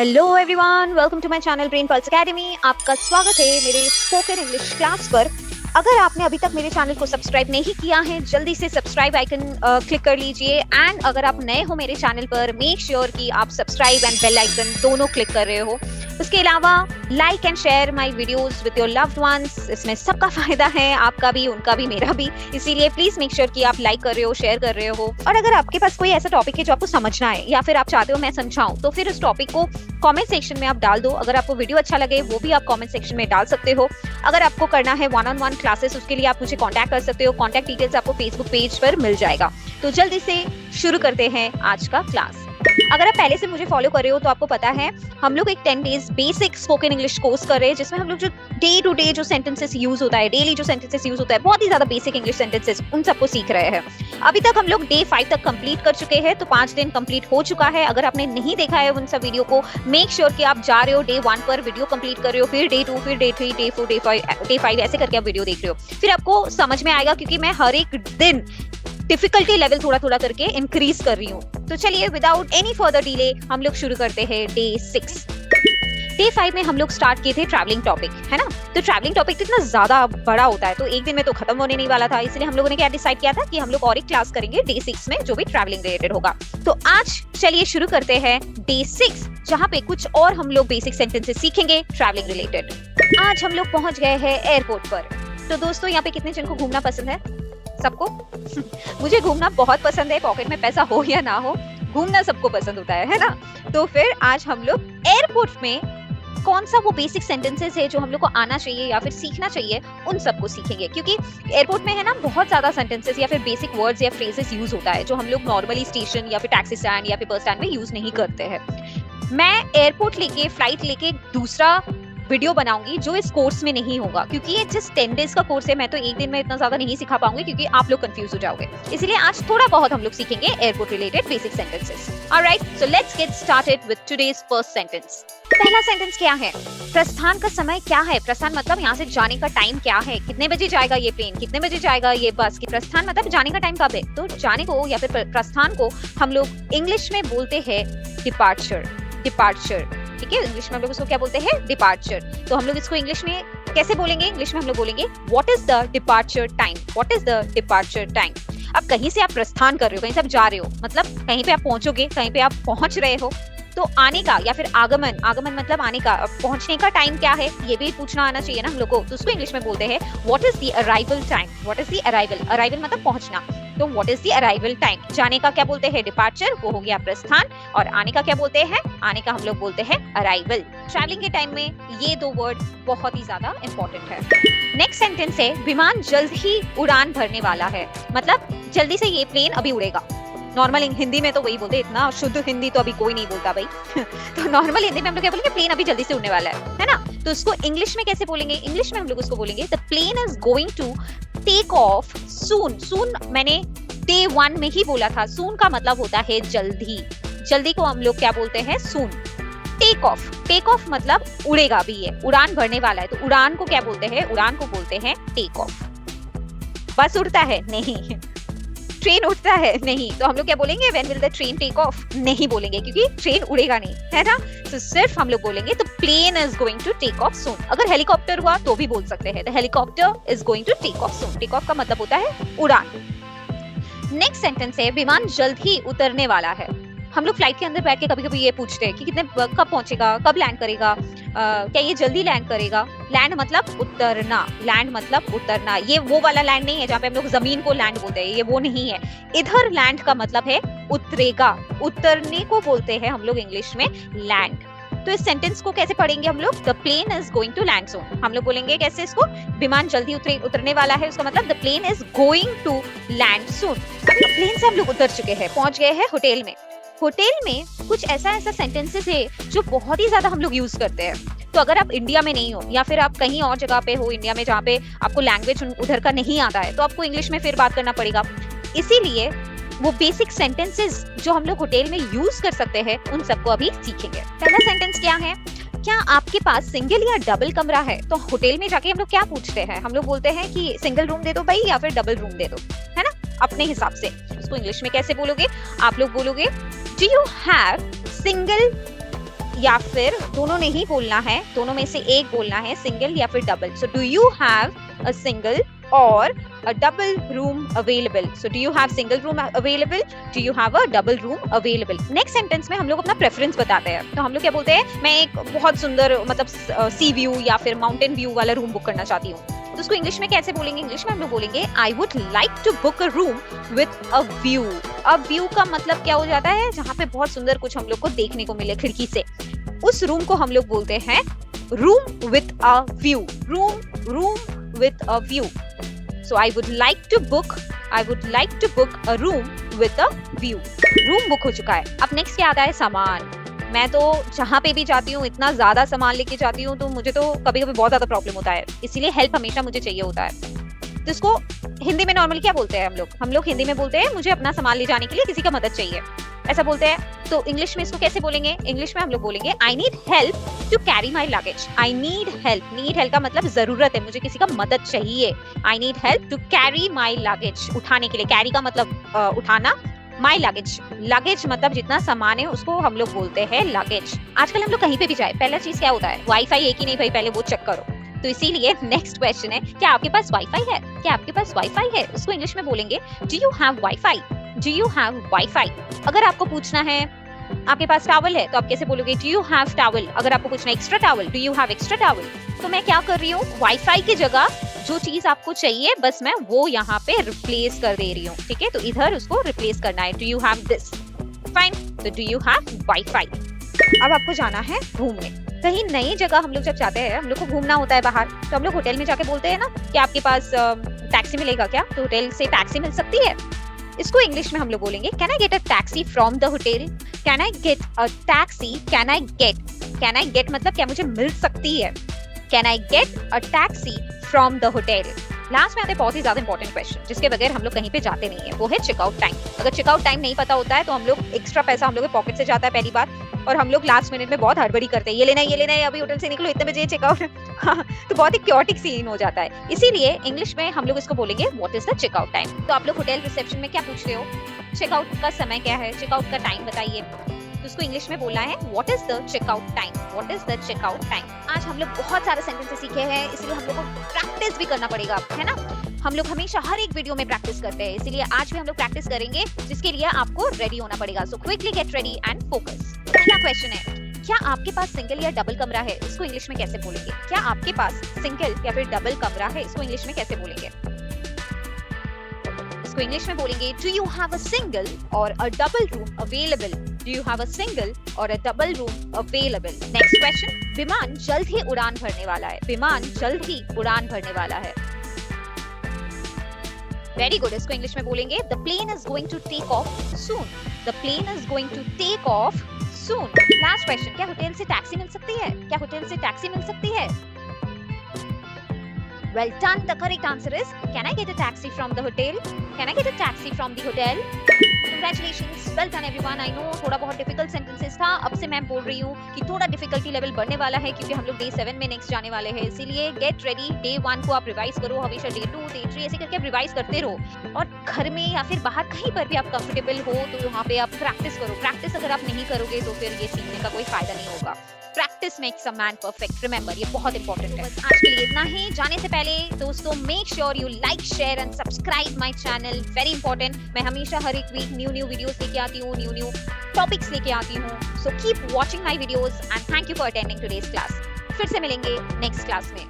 Hello everyone, welcome to my channel Brain Pulse Academy. आपका स्वागत है मेरे स्पोकन इंग्लिश क्लास पर। अगर आपने अभी तक मेरे चैनल को सब्सक्राइब नहीं किया है, जल्दी से सब्सक्राइब आइकन क्लिक कर लीजिए। एंड अगर आप नए हो मेरे चैनल पर, मेक श्योर कि आप सब्सक्राइब एंड बेल आइकन दोनों क्लिक कर रहे हो। उसके अलावा like and share my videos with your loved ones. इसमें सबका फायदा है, आपका भी, उनका भी, मेरा भी। इसीलिए प्लीज मेक श्योर कि आप लाइक कर रहे हो, शेयर कर रहे हो। और अगर आपके पास कोई ऐसा टॉपिक है जो आपको समझना है या फिर आप चाहते हो मैं समझाऊं, तो फिर उस टॉपिक को कमेंट सेक्शन में आप डाल दो। अगर आपको वीडियो अच्छा लगे वो भी आप कमेंट सेक्शन में डाल सकते हो। अगर आपको करना है वन-ऑन-वन क्लासेस, उसके लिए आप मुझे कांटेक्ट कर सकते हो। कांटेक्ट डिटेल्स आपको फेसबुक पेज पर मिल जाएगा। तो जल्दी से शुरू करते हैं आज का क्लास। अगर आप पहले से मुझे फॉलो कर रहे हो तो आपको पता है हम लोग एक 10 days basic spoken English course कर रहे हैं, जिसमें हम लोग जो डे टू डे जो सेंटेंसेस यूज होता है, डेली जो सेंटेंसेस यूज होता है, बहुत ही ज्यादा बेसिक इंग्लिश सेंटेंसेस, उन सबको सीख रहे हैं। अभी तक हम लोग डे 5 तक कंप्लीट कर चुके हैं, तो 5 दिन कंप्लीट हो चुका है। अगर आपने नहीं देखा है उन सब वीडियो को, मेक श्योर कि आप जा रहे हो, डे 1 पर वीडियो कंप्लीट कर रहे हो, फिर डे 2, फिर डे 3, डे 4, डे 5 ऐसे करके आप वीडियो देख रहे हो। फिर आपको समझ में आएगा, क्योंकि मैं हर एक दिन डिफिकल्टी लेवल थोड़ा थोड़ा करके इंक्रीज कर रही हूँ। तो चलिए विदाउट एनी फर्दर डिले हम लोग शुरू करते हैं डे 6। डे 5 में हम लोग स्टार्ट किए थे ट्रैवलिंग टॉपिक, है ना। तो ट्रैवलिंग टॉपिक इतना ज्यादा बड़ा होता है, तो एक दिन में तो खत्म होने नहीं वाला था। इसलिए हम लोगों ने क्या डिसाइड किया था कि हम लोग और एक क्लास करेंगे डे 6 में, जो भी ट्रैवलिंग रिलेटेड होगा। तो आज चलिए शुरू करते हैं डे 6, जहाँ पे कुछ और हम लोग बेसिक सेंटेंसेस सीखेंगे ट्रैवलिंग रिलेटेड। आज हम लोग पहुंच गए हैं एयरपोर्ट पर। तो दोस्तों, यहाँ पे कितने जन को घूमना पसंद है? सबको? मुझे घूमना बहुत पसंद है, पॉकेट में पैसा हो या ना हो, घूमना सबको पसंद होता है ना। तो फिर आज हम लोग एयरपोर्ट में कौन सा वो बेसिक सेंटेंसेस है जो हम लोग को आना चाहिए या फिर सीखना चाहिए, उन सबको सीखेंगे। क्योंकि एयरपोर्ट में है ना, बहुत ज्यादा सेंटेंसेस या फिर बेसिक वर्ड्स या फ्रेजेस यूज होता है, जो हम लोग नॉर्मली स्टेशन या फिर टैक्सी स्टैंड या फिर बस स्टैंड में यूज नहीं करते हैं। मैं एयरपोर्ट लेके, फ्लाइट लेके दूसरा वीडियो बनाऊंगी जो इस कोर्स में नहीं होगा, क्योंकि ये जस्ट 10 डेज का कोर्स है। मैं तो एक दिन में इतना ज्यादा नहीं सिखा पाऊंगी, क्योंकि आप लोग कंफ्यूज हो जाओगे। इसलिए आज थोड़ा बहुत हम लोग सीखेंगे airport related basic sentences. Alright, so let's get started with today's first sentence. पहला सेंटेंस क्या है? प्रस्थान का समय क्या है? प्रस्थान मतलब यहाँ से जाने का टाइम क्या है? कितने बजे जाएगा ये प्लेन, कितने बजे जाएगा ये बस? की प्रस्थान मतलब जाने का टाइम कब है। तो जाने को या फिर प्रस्थान को हम लोग इंग्लिश में बोलते हैं डिपार्चर। डिपार्चर, ठीक है। इंग्लिश में हम लोग इसको क्या बोलते हैं? डिपार्चर। तो हम लोग इसको इंग्लिश में कैसे बोलेंगे? इंग्लिश में हम लोग बोलेंगे what is the departure time. What is the departure time. अब कहीं से आप प्रस्थान कर रहे हो, कहीं से आप जा रहे हो, मतलब कहीं पे आप पहुंचोगे, कहीं पे आप पहुंच रहे हो, तो आने का या फिर आगमन, आगमन मतलब आने का, पहुंचने का टाइम क्या है, ये भी पूछना आना चाहिए ना हम लोग को। तो उसको इंग्लिश में बोलते हैं what is the arrival time. What is the arrival. Arrival मतलब पहुंचना, तो what is the arrival time. जाने का क्या बोलते हैं? डिपार्चर, वो हो गया प्रस्थान। और आने का क्या बोलते हैं? आने का हम लोग बोलते हैं अराइवल। ट्रैवलिंग के टाइम में ये दो वर्ड बहुत ही ज्यादा इंपॉर्टेंट है। नेक्स्ट सेंटेंस है विमान जल्द ही उड़ान भरने वाला है। मतलब जल्दी से ये प्लेन अभी उड़ेगा। नॉर्मल हिंदी में तो वही बोलते, इतना शुद्ध हिंदी तो अभी कोई नहीं बोलता भाई। तो नॉर्मल हिंदी में हम लोग क्या बोलेंगे? प्लेन अभी जल्दी से उड़ने वाला है ना। तो उसको इंग्लिश में कैसे बोलेंगे? इंग्लिश में हम लोग उसको बोलेंगे the plane is going to take off soon. Soon मैंने डे 1 में ही बोला था। सून का मतलब होता है जल्दी। जल्दी को हम लोग क्या बोलते हैं? सून। टेक ऑफ, टेक ऑफ मतलब उड़ेगा अभी, ये उड़ान भरने वाला है। तो उड़ान को क्या बोलते हैं? उड़ान को बोलते हैं टेक ऑफ। बस उड़ता है? नहीं। ट्रेन उड़ता है? नहीं। तो हम लोग क्या बोलेंगे? When will the train take off? नहीं बोलेंगे, क्योंकि ट्रेन उड़ेगा नहीं, है ना। तो सिर्फ हम लोग बोलेंगे the plane is going to take off soon. अगर हेलीकॉप्टर हुआ तो भी बोल सकते हैं the helicopter is going to take off soon. Take off का मतलब होता है उड़ान। नेक्स्ट सेंटेंस है विमान जल्द ही उतरने वाला है। हम लोग फ्लाइट के अंदर बैठ के कभी कभी ये पूछते हैं कि कितने कब पहुंचेगा, कब लैंड करेगा, क्या ये जल्दी लैंड करेगा। लैंड मतलब उतरना, लैंड मतलब उतरना। ये वो वाला लैंड नहीं है जहाँ पे हम लोग जमीन को लैंड बोलते हैं, ये वो नहीं है। इधर लैंड का मतलब है उतरेगा। उतरने को बोलते हैं हम लोग इंग्लिश में लैंड। तो इस सेंटेंस को कैसे पढ़ेंगे हम लोग? The plane is going to land soon. हम लोग बोलेंगे कैसे इसको? विमान जल्दी उतरने वाला है, उसका मतलब the plane is going to land soon. Plane से हम लोग उतर चुके हैं, पहुंच गए हैं होटल में। होटल में कुछ ऐसा सेंटेंसेस है जो बहुत ही ज्यादा हम लोग यूज करते हैं। तो अगर आप इंडिया में नहीं हो या फिर आप कहीं और जगह पे हो इंडिया में, जहाँ पे आपको लैंग्वेज उधर का नहीं आता है, तो आपको इंग्लिश में फिर बात करना पड़ेगा। इसीलिए वो बेसिक सेंटेंसेस जो हम लोग होटल में यूज कर सकते हैं, उन सबको अभी सीखेंगे। पहला सेंटेंस क्या है? क्या आपके पास सिंगल या डबल कमरा है? तो होटल में जाके हम लोग क्या पूछते हैं? हम लोग बोलते हैं कि सिंगल रूम दे दो भाई, या फिर डबल रूम दे दो, है ना, अपने हिसाब से। उसको इंग्लिश में कैसे बोलोगे? आप लोग बोलोगे डू यू हैव सिंगल या फिर दोनों ने ही बोलना है, दोनों में से एक बोलना है, सिंगल या फिर double. So do you have a single और a double room available? So do you have single room available? Do you have a double room available? Next sentence में हम लोग अपना प्रेफरेंस बताते हैं। तो हम लोग क्या बोलते हैं, मैं एक बहुत सुंदर मतलब सी व्यू या फिर माउंटेन व्यू वाला रूम बुक करना चाहती हूँ। तो उसको इंग्लिश में कैसे बोलेंगे? इंग्लिश में हम लोग बोलेंगे I would like to book a room with a view. A view का मतलब क्या हो जाता है, जहाँ पे बहुत सुंदर कुछ हम लोग को देखने को मिले खिड़की से, उस रूम को हम लोग बोलते हैं room with a view. Room with a view. So I would like to book a room with a view. Room book हो चुका है। अब नेक्स्ट क्या आता है, सामान। मैं तो जहाँ पे भी जाती हूँ इतना ज्यादा सामान लेके जाती हूँ, तो मुझे तो कभी कभी बहुत ज्यादा प्रॉब्लम होता है, इसीलिए हेल्प हमेशा मुझे चाहिए होता है। तो इसको हिंदी में नॉर्मली क्या बोलते हैं हम लोग हिंदी में बोलते हैं मुझे अपना सामान ले जाने के लिए किसी का मदद चाहिए, ऐसा बोलते हैं। तो इंग्लिश में इसको कैसे बोलेंगे? इंग्लिश में हम लोग बोलेंगे I need help to carry my luggage. I need help का मतलब जरूरत है, मुझे किसी का मदद चाहिए। I need help to carry my luggage, उठाने के लिए। कैरी का मतलब उठाना, माई लगेज मतलब जितना सामान है उसको हम लोग बोलते हैं लगेज। आजकल हम लोग कहीं पे भी जाए, पहला चीज क्या होता है, वाईफाई है कि नहीं भाई, पहले वो चेक करो। तो इसीलिए नेक्स्ट क्वेश्चन है, क्या आपके पास वाईफाई है? क्या आपके पास वाईफाई है? उसको इंग्लिश में बोलेंगे do you have wifi? Do you have wifi? अगर आपको पूछना है आपके पास टॉवल है, तो आप कैसे बोलोगे? Do you have towel. अगर आपको पूछना है extra towel, do you have extra towel. तो मैं क्या कर रही हूँ, वाईफाई की जगह जो चीज आपको चाहिए बस मैं वो यहाँ पे रिप्लेस कर दे रही हूँ, ठीक है? तो इधर उसको रिप्लेस करना है, do you have this, fine. तो डू यू हैव वाईफाई। अब आपको जाना है घूमने, कहीं नई जगह हम लोग जब जाते हैं, हम लोग को घूमना होता है बाहर, तो हम लोग होटल में जाके बोलते हैं ना कि आपके पास टैक्सी मिलेगा क्या? तो होटल से टैक्सी मिल सकती है। इसको इंग्लिश में हम लोग बोलेंगे can I get a taxi from the hotel? Can I get a taxi? Can I get मतलब क्या मुझे मिल सकती है? Can I get a taxi from the hotel? Last में आते हैं बहुत ही ज्यादा इंपॉर्टेंट क्वेश्चन, जिसके बगैर हम लोग कहीं पे जाते नहीं है, वो है चेकआउट टाइम। अगर चेकआउट टाइम नहीं पता होता है तो हम लोग एक्स्ट्रा पैसा हम लोग के पॉकेट से जाता है पहली बार, और हम लोग लास्ट मिनट में बहुत हड़बड़ी करते हैं, ये लेना है, अभी होटल से निकलो, इतने बजे चेकआउट। तो बहुत ही क्योटिक सीन हो जाता है। इसीलिए इंग्लिश में हम लोग इसको बोलेंगे what is the checkout time. तो आप लोग होटल रिसेप्शन में क्या पूछते हो, चेकआउट का समय क्या है, चेकआउट का टाइम बताइए। तो उसको इंग्लिश में बोलना है what is the checkout time, what is the checkout time. आज हम लोग बहुत सारे सेंटेंसेस सीखे हैं, इसलिए हम लोग को प्रैक्टिस भी करना पड़ेगा, है ना? हम लोग हमेशा हर एक वीडियो में प्रैक्टिस करते हैं, इसीलिए आज भी हम लोग प्रैक्टिस करेंगे, जिसके लिए आपको रेडी होना पड़ेगा। So quickly get ready and focus. पहला क्वेश्चन है, क्या आपके पास सिंगल या डबल कमरा है? इसको इंग्लिश में कैसे बोलेंगे? क्या आपके पास सिंगल या फिर डबल कमरा है? इसको इंग्लिश में कैसे बोलेंगे? इसको इंग्लिश में बोलेंगे do you have a single or a double room available? Do you have a single or a double room available? Next question, विमान जल्द ही उड़ान भरने वाला है। विमान जल्द ही उड़ान भरने वाला है। Very good. इसको इंग्लिश में बोलेंगे the plane is going to take off soon. The plane is going to take off soon. Last question, क्या होटल से टैक्सी मिल सकती है? क्या होटल से टैक्सी मिल सकती है? Well done. The correct answer is can I get a taxi from the hotel? Can I get a taxi from the hotel? Congratulations. Well done everyone. I know थोड़ा बहुत difficult sentences था, अब से मैं बोल रही हूँ कि थोड़ा difficulty level बढ़ने वाला है, क्योंकि हम लोग day 7 में next जाने वाले हैं, इसीलिए get ready. day 1 को आप रिवाइज करो, हमेशा day 2, day 3 ऐसे करके आप रिवाइज करते रहो, और घर में या फिर बाहर कहीं पर भी आप कंफर्टेबल हो तो वहाँ पे आप प्रैक्टिस करो। प्रैक्टिस अगर आप नहीं करोगे तो फिर ये सीखने का कोई फायदा नहीं होगा। Practice makes a man perfect, remember, ये बहुत इंपॉर्टेंट है। बस आज के लिए इतना ही। जाने से पहले दोस्तों make sure you like, share and subscribe my channel, very important. मैं हमेशा हर एक वीक न्यू वीडियोस लेके आती हूँ, न्यू टॉपिक्स लेके आती हूँ। So keep watching my videos and thank you for attending today's class. फिर से मिलेंगे नेक्स्ट क्लास में।